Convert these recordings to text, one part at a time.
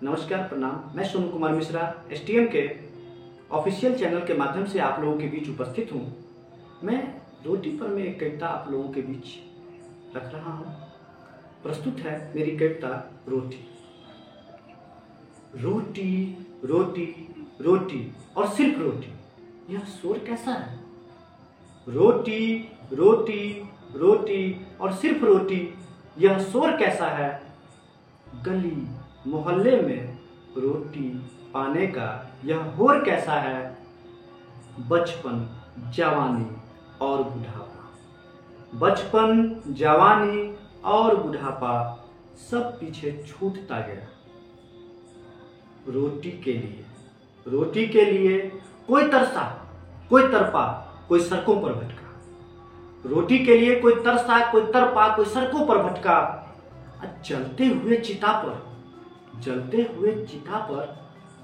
नमस्कार, प्रणाम। मैं सोनू कुमार मिश्रा एसटीएम के ऑफिशियल चैनल के माध्यम से आप लोगों के बीच उपस्थित हूँ। मैं रोटी पर में एक कविता आप लोगों के बीच रख रहा हूँ। प्रस्तुत है मेरी कविता रोटी। रोटी रोटी रोटी और सिर्फ रोटी, यह शोर कैसा है। रोटी रोटी रोटी और सिर्फ रोटी, यह शोर कैसा है। गली मोहल्ले में रोटी पाने का यह होर कैसा है। बचपन जवानी और बुढ़ापा, बचपन जवानी और बुढ़ापा सब पीछे छूटता गया। रोटी के लिए कोई तरसा, कोई तरपा, कोई सड़कों पर भटका। रोटी के लिए कोई तरसा, कोई तरपा, कोई सड़कों पर भटका। जलते हुए चिता पर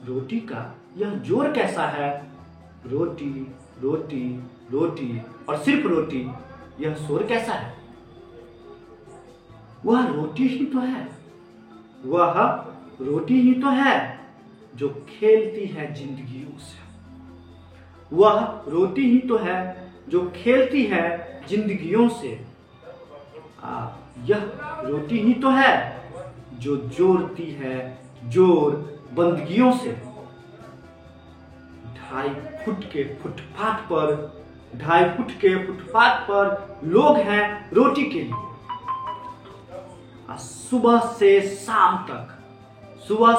रोटी का यह जोर कैसा है। रोटी रोटी रोटी और सिर्फ रोटी, यह शोर कैसा है। वह रोटी ही तो है, वह रोटी ही तो है जो खेलती है जिंदगियों से। वह रोटी ही तो है जो खेलती है जिंदगियों से। यह रोटी ही तो है जो जोड़ती है जोर बंदगियों से। 2.5 फुट के फुटपाथ पर लोग हैं रोटी के लिए। सुबह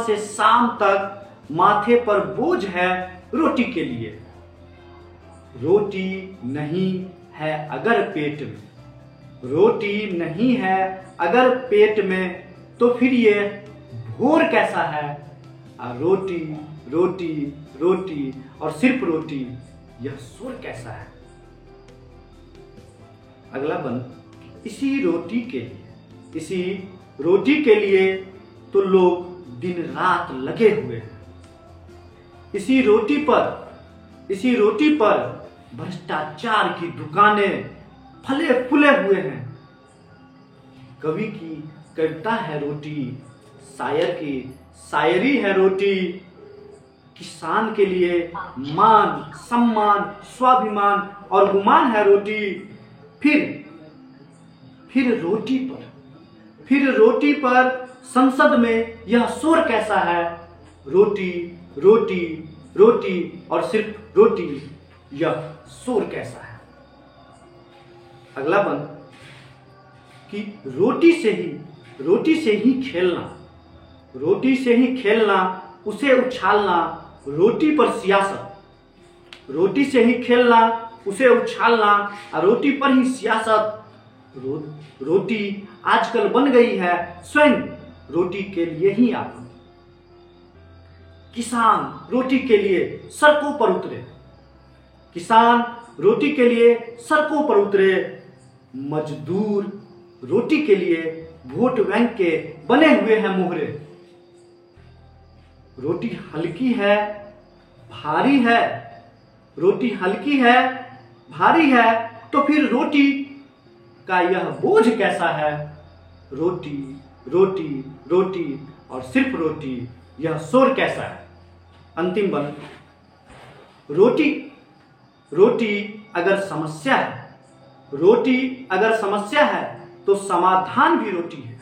से शाम तक माथे पर बोझ है रोटी के लिए। रोटी नहीं है अगर पेट में, रोटी नहीं है अगर पेट में, तो फिर ये भोर कैसा है। रोटी रोटी रोटी और सिर्फ रोटी, यह शोर कैसा है। अगला बंद। इसी रोटी के लिए तो लोग दिन रात लगे हुए हैं। इसी रोटी पर भ्रष्टाचार की दुकानें फले फूले हुए हैं। कवि की कविता है रोटी, शायर की शायरी है रोटी। किसान के लिए मान सम्मान स्वाभिमान और गुमान है रोटी। फिर रोटी पर संसद में यह शोर कैसा है। रोटी रोटी रोटी और सिर्फ रोटी, यह शोर कैसा है। अगला बंद कि रोटी से ही खेलना, उसे उछालना, रोटी पर सियासत। रोटी से ही खेलना, उसे उछालना, रोटी पर ही सियासत। रोटी आजकल बन गई है स्वयं रोटी के लिए ही आपन। किसान रोटी के लिए सड़कों पर उतरे। किसान रोटी के लिए सड़कों पर उतरे। मजदूर रोटी के लिए वोट बैंक के बने हुए हैं मोहरे। रोटी हल्की है भारी है, रोटी हल्की है भारी है, तो फिर रोटी का यह बोझ कैसा है। रोटी रोटी रोटी और सिर्फ रोटी, यह शोर कैसा है। अंतिम बंद। रोटी अगर समस्या है तो समाधान भी रोटी है।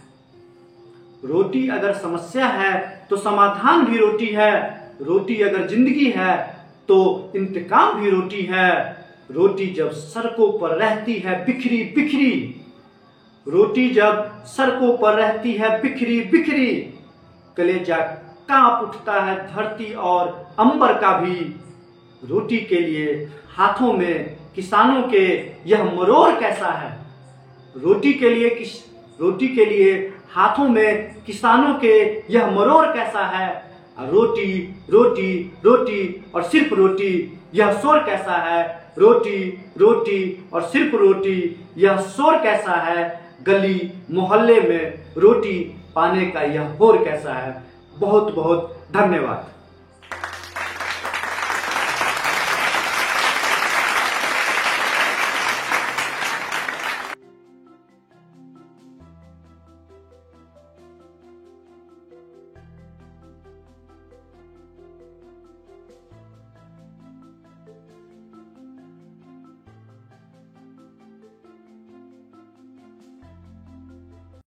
रोटी अगर समस्या है तो समाधान भी रोटी है। रोटी अगर जिंदगी है तो इंतकाम भी रोटी है। रोटी जब सड़कों पर रहती है बिखरी बिखरी, रोटी जब सड़कों पर रहती है बिखरी बिखरी, कलेजा कांप उठता है धरती और अंबर का भी। रोटी के लिए हाथों में किसानों के यह मरोड़ कैसा है। रोटी के लिए हाथों में किसानों के यह मरोड़ कैसा है। रोटी रोटी रोटी और सिर्फ रोटी, यह शोर कैसा है। रोटी रोटी और सिर्फ रोटी, यह शोर कैसा है। गली मोहल्ले में रोटी पाने का यह होर कैसा है। बहुत बहुत धन्यवाद।